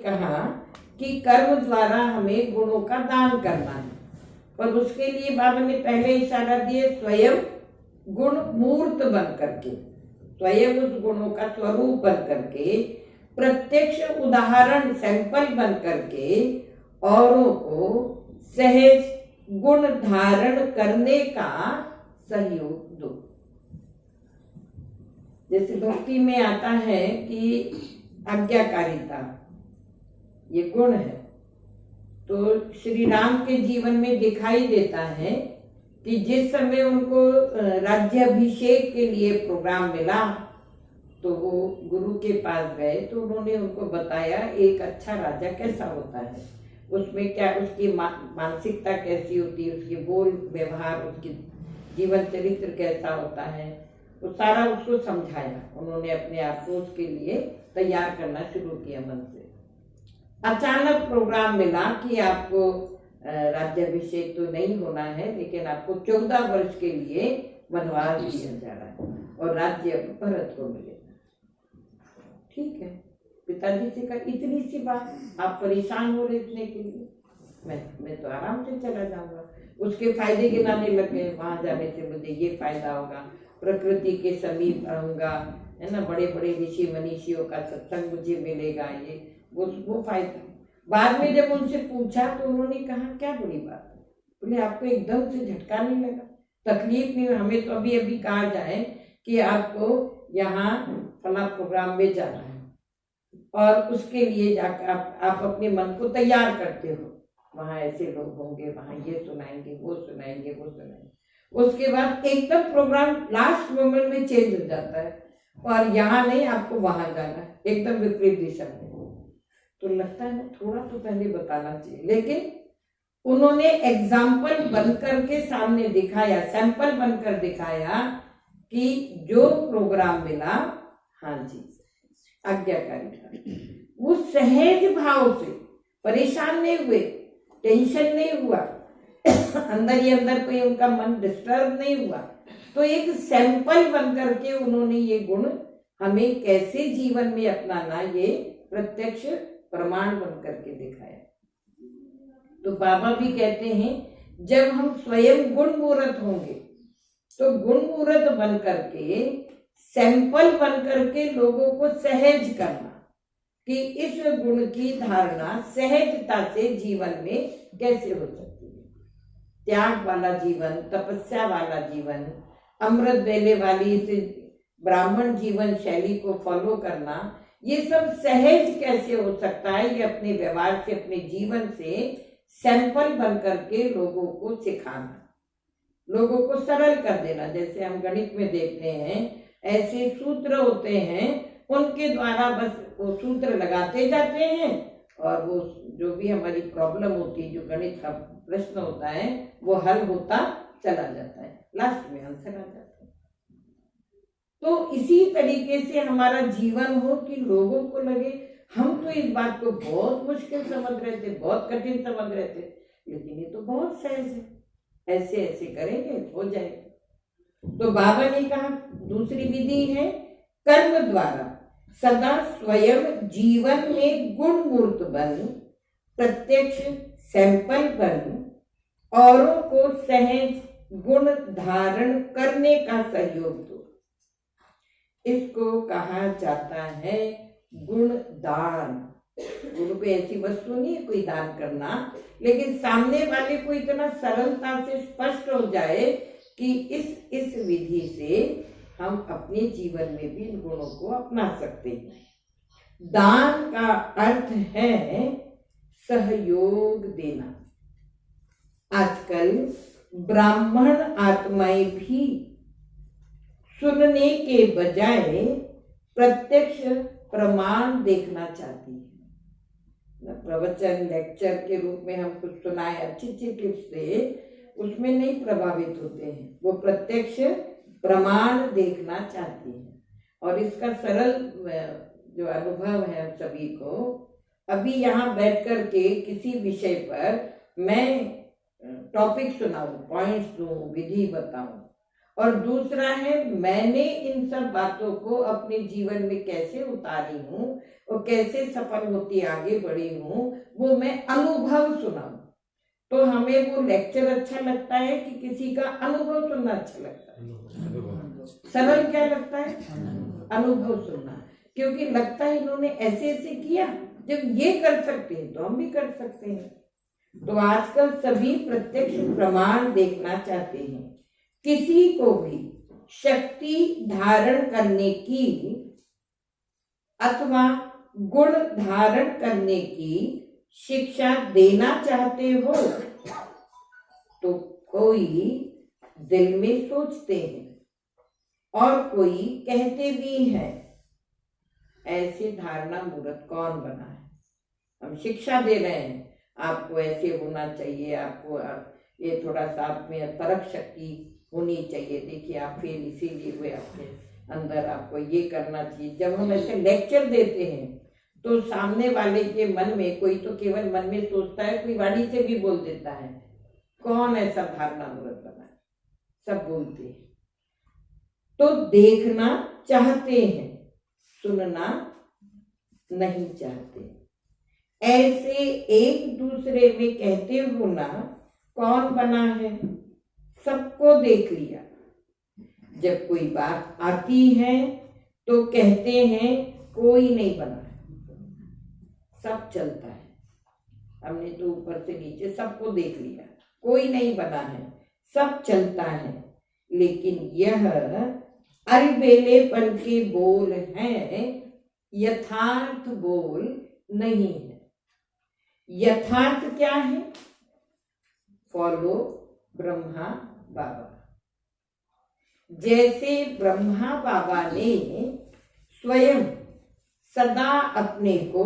कहा कि कर्म द्वारा हमें गुणों का दान करना है, पर उसके लिए बाबा ने पहले इशारा दिए स्वयं गुण मूर्त बन करके, स्वयं उस गुणों का स्वरूप बन करके, प्रत्यक्ष उदाहरण सैंपल बन करके औरों को सहज गुण धारण करने का सहयोग दो। जैसे भक्ति में आता है कि आज्ञाकारिता ये गुण है, तो श्री राम के जीवन में दिखाई देता है कि जिस समय उनको राज्याभिषेक के लिए प्रोग्राम मिला तो वो गुरु के पास गए, तो उन्होंने उनको बताया एक अच्छा राजा कैसा होता है, उसमें क्या उसकी मानसिकता कैसी होती है, उसकी बोल व्यवहार, उसकी जीवन चरित्र कैसा होता है, वो सारा उसको समझाया। उन्होंने अपने आप को उसके लिए तैयार करना शुरू किया मन से। अचानक प्रोग्राम मिला कि आपको राज्याभिषेक तो नहीं होना है, लेकिन आपको 14 वर्ष के लिए वनवास दिया जा रहा है और राज्य भरत को मिलेगा। ठीक है, पिताजी से कहा इतनी सी बात, आप परेशान हो रहे इतने के लिए, मैं तो आराम से चला जाऊंगा। उसके फायदे गिनाने लग गए, वहां जाने से मुझे ये फायदा होगा, प्रकृति के समीप रहूंगा, है ना, बड़े बड़े ऋषि मनीषियों का सत्संग मुझे मिलेगा, ये वो फायदा। बाद में जब उनसे पूछा तो उन्होंने कहा क्या बुरी बात है, बोले आपको एकदम से झटका नहीं लगा, तकलीफ नहीं, हमें तो अभी अभी कहा जाए कि आपको यहाँ फला प्रोग्राम में जाना है और उसके लिए जाकर आप अपने मन को तैयार करते हो, वहाँ ऐसे लोग होंगे, वहाँ ये सुनाएंगे, वो सुनाएंगे, वो सुनाएंगे, उसके बाद एकदम प्रोग्राम लास्ट मोमेंट में चेंज हो जाता है और यहाँ नहीं, आपको वहां जाना है, एकदम विपरीत दिशा में। तो लगता है ना थोड़ा तो पहले बताना चाहिए, लेकिन उन्होंने एग्जाम्पल बनकर के सामने दिखाया, सैंपल बनकर दिखाया कि जो प्रोग्राम मिला, हाँ जी आज्ञाकारी, वो सहज भाव से, परेशान नहीं हुए, टेंशन नहीं हुआ, अंदर ही अंदर कोई उनका मन डिस्टर्ब नहीं हुआ। तो एक सैंपल बन करके उन्होंने ये गुण हमें कैसे जीवन में अपनाना, ये प्रत्यक्ष प्रमाण बन करके दिखाया। तो बाबा भी कहते हैं जब हम स्वयं गुण मूर्त होंगे तो गुण मूर्त बन करके, सैंपल बन करके लोगों को सहज करना कि इस गुण की धारणा सहजता से जीवन में कैसे हो सकती है। त्याग वाला जीवन, तपस्या वाला जीवन, अमृत देने वाली इस ब्राह्मण जीवन शैली को फॉलो करना, ये सब सहज कैसे हो सकता है, ये अपने व्यवहार से, अपने जीवन से सैंपल बन करके लोगों को सिखाना, लोगों को सरल कर देना। जैसे हम गणित में देखते हैं, ऐसे सूत्र होते हैं, उनके द्वारा बस वो सूत्र लगाते जाते हैं और वो जो भी हमारी प्रॉब्लम होती है, जो गणित का प्रश्न होता है, वो हल होता चला जाता है, लास्ट में आंसर आ जाता है। तो इसी तरीके से हमारा जीवन हो कि लोगों को लगे हम तो इस बात को बहुत मुश्किल समझ रहे थे, बहुत कठिन समझ रहे थे, लेकिन ये तो बहुत सहज है, ऐसे ऐसे करेंगे हो जाएगा। तो बाबा ने कहा दूसरी विधि है कर्म द्वारा सदा स्वयं जीवन में गुण मूर्त बन, प्रत्यक्ष सैंपल बन, औरों को सहज गुण धारण करने का सहयोग दो। इसको कहा जाता है गुण दान। गुरु को ऐसी वस्तु नहीं है कोई दान करना, लेकिन सामने वाले को इतना सरलता से स्पष्ट हो जाए कि इस विधि से हम अपने जीवन में भी इन गुणों को अपना सकते हैं। दान का अर्थ है सहयोग देना। आजकल ब्राह्मण आत्माएं भी सुनने के बजाय प्रत्यक्ष प्रमाण देखना चाहती है। प्रवचन लेक्चर के रूप में हम कुछ सुनाए अच्छी अच्छी टिप्स से, उसमें नहीं प्रभावित होते हैं, वो प्रत्यक्ष प्रमाण देखना चाहती है। और इसका सरल जो अनुभव है हम सभी को, अभी यहाँ बैठ कर के किसी विषय पर मैं टॉपिक सुनाऊं, पॉइंट्स दूं, विधि बताऊं, और दूसरा है मैंने इन सब बातों को अपने जीवन में कैसे उतारी हूँ और कैसे सफल होती आगे बढ़ी हूँ, वो मैं अनुभव सुनाऊं। तो हमें वो लेक्चर अच्छा लगता है कि किसी का अनुभव सुनना अच्छा लगता है? सरल क्या लगता है? अनुभव सुनना, क्योंकि लगता है इन्होंने ऐसे ऐसे किया, जब ये कर सकते हैं तो हम भी कर सकते हैं। तो आजकल सभी प्रत्यक्ष प्रमाण देखना चाहते हैं। किसी को भी शक्ति धारण करने की अथवा गुण धारण करने की शिक्षा देना चाहते हो तो कोई दिल में सोचते हैं और कोई कहते भी हैं। ऐसे धारणा मूर्त कौन बना है? हम शिक्षा दे रहे हैं, आपको ऐसे होना चाहिए, आपको ये थोड़ा सा आप में परख शक्ति होनी चाहिए, देखिए आप फेल इसीलिए हुए, आपके अंदर आपको ये करना चाहिए। जब हम ऐसे लेक्चर देते हैं तो सामने वाले के मन में कोई तो केवल मन में सोचता है, कोई वाणी से भी बोल देता है। कौन ऐसा धारणा मूर्त बना है? सब बोलते हैं। तो देखना चाहते हैं, सुनना नहीं चाहते। ऐसे एक दूसरे में कहते हो ना, कौन बना है? सबको देख लिया। जब कोई बात आती है तो कहते हैं कोई नहीं बना है, सब चलता है। हमने तो ऊपर से नीचे सबको देख लिया, कोई नहीं बना है, सब चलता है। लेकिन यह अलबेलेपन के बोल हैं, यथार्थ बोल नहीं है। यथार्थ क्या है? फॉलो ब्रह्मा बाबा। जैसे ब्रह्मा बाबा ने स्वयं सदा अपने को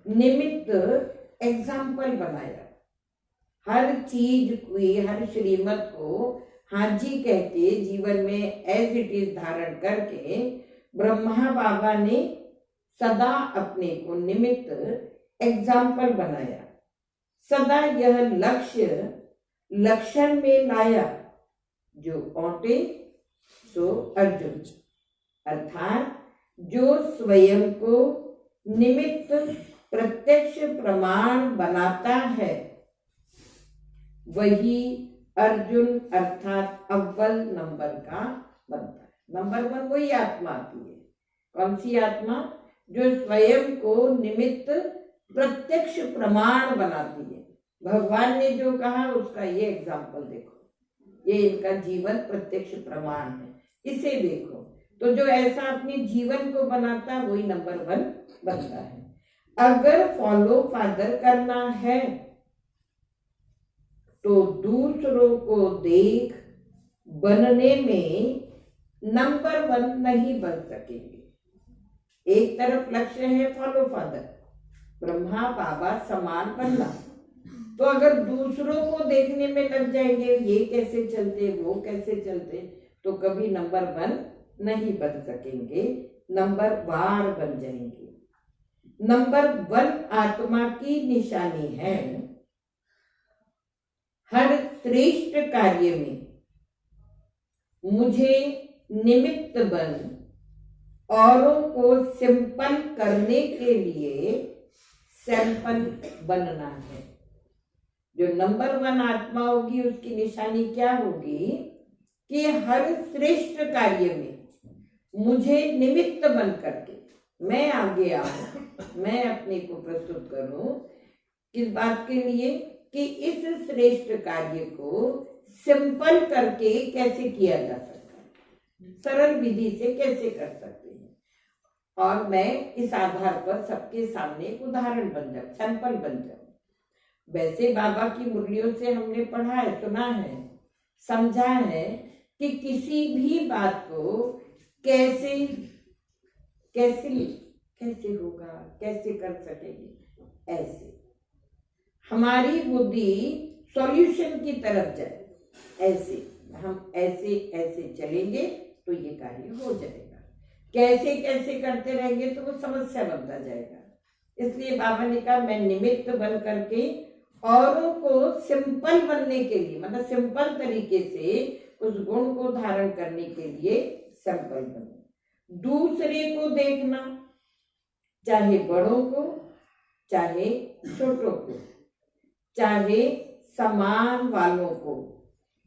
निमित्त एग्जाम्पल बनाया, हर चीज को, हर श्रीमत को हाँ जी कह के जीवन में एज इट इज धारण करके ब्रह्मा बाबा ने सदा अपने को निमित्त एग्जाम्पल बनाया। सदा यह लक्ष्य लक्षण में लाया, जो औटे सो अर्जुन, अर्थात जो स्वयं को निमित्त प्रत्यक्ष प्रमाण बनाता है वही अर्जुन अर्थात अव्वल नंबर का बनता है। नंबर 1 वही आत्मा आती है। कौन सी आत्मा? जो स्वयं को निमित्त प्रत्यक्ष प्रमाण बनाती है। भगवान ने जो कहा उसका ये एग्जाम्पल देखो, ये इनका जीवन प्रत्यक्ष प्रमाण है, इसे देखो। तो जो ऐसा अपने जीवन को बनाता है वही नंबर 1 बनता है। अगर फॉलो फादर करना है तो दूसरों को देख बनने में नंबर 1 नहीं बन सकेंगे। एक तरफ लक्ष्य है फॉलो फादर, ब्रह्मा बाबा समान बनना, तो अगर दूसरों को देखने में लग जाएंगे, ये कैसे चलते वो कैसे चलते, तो कभी नंबर 1 नहीं बन सकेंगे, नंबर वार बन जाएंगे। नंबर 1 आत्मा की निशानी है। हर श्रेष्ठ कार्य में मुझे निमित्त बन औरों को सिंपल करने के लिए सैंपल बनना है। जो नंबर 1 आत्मा होगी उसकी निशानी क्या होगी कि हर श्रेष्ठ कार्य में मुझे निमित्त बन करके मैं आगे आऊं, मैं अपने को प्रस्तुत करूं। किस बात के लिए? कि इस श्रेष्ठ कार्य को सिंपल करके कैसे किया जा सकता है, सरल विधि से कैसे कर सकते हैं, और मैं इस आधार पर सबके सामने एक उदाहरण बन जाऊं, सैंपल बन जाऊं। वैसे बाबा की मुरलियों से हमने पढ़ा है, सुना है, समझा है कि किसी भी बात को कैसे कैसे कैसे होगा, कैसे कर सकेंगे, ऐसे हमारी बुद्धि सॉल्यूशन की तरफ जाए, ऐसे हम ऐसे ऐसे चलेंगे तो ये कार्य हो जाएगा। कैसे कैसे करते रहेंगे तो वो समस्या बनता जाएगा। इसलिए बाबा ने कहा मैं निमित्त बन करके औरों को सिंपल बनने के लिए, मतलब सिंपल तरीके से उस गुण को धारण करने के लिए सैंपल बनो। दूसरे को देखना, चाहे बड़ों को चाहे छोटों को, चाहे समान वालों को,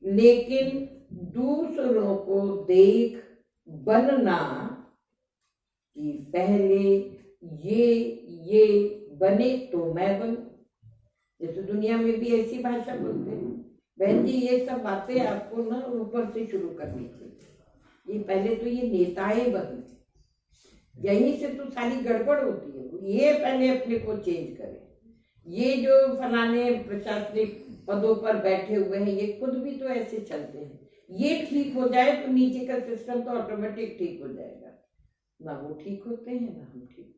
लेकिन दूसरों को देख बनना कि पहले ये बने तो मैं बनूं। जैसे दुनिया में भी ऐसी भाषा बोलते हैं, बहन जी ये सब बातें आपको ना ऊपर से शुरू करनी चाहिए। ये पहले तो ये नेताएं बने, यहीं से तो सारी गड़बड़ होती है। ये पहले अपने को चेंज करें। ये जो फलाने प्रशासनिक पदों पर बैठे हुए हैं, ये खुद भी तो ऐसे चलते हैं। ये ठीक हो जाए तो नीचे का सिस्टम तो ऑटोमेटिक ठीक हो जाएगा। ना वो ठीक होते हैं ना हम ठीक।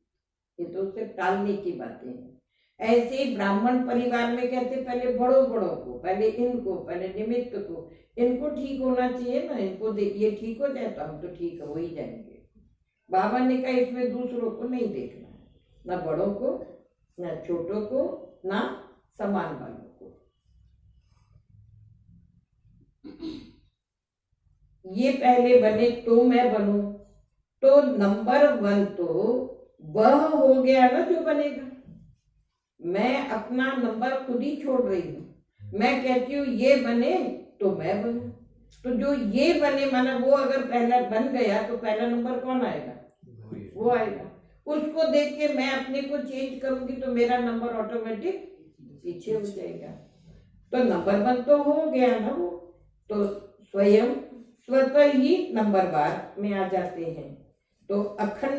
ये तो सिर्फ टालने की बातें हैं। ऐसे ही ब्राह्मण परिवार में कहते पहले बड़ों को, पहले इनको, पहले निमित्त को, इनको ठीक होना चाहिए ना, इनको ये ठीक हो जाए तो हम तो ठीक हो ही जाएंगे। बाबा ने कहा इसमें दूसरों को नहीं देखना, ना बड़ों को ना छोटों को ना समान वालों को। ये पहले बने तो मैं बनूं, तो नंबर 1 तो वह हो गया ना जो बनेगा। मैं अपना नंबर खुद ही छोड़ रही हूं। मैं कहती हूँ ये बने तो मैं बनूं, तो जो ये बने माना वो अगर पहला बन गया तो पहला नंबर कौन आएगा? वो आएगा। उसको देख के मैं अपने को चेंज करूंगी तो मेरा नंबर ऑटोमेटिक पीछे हो जाएगा। तो नंबर 1 तो हो गया ना वो, तो स्वयं स्वतः ही नंबरवार में आ जाते हैं। तो अखंड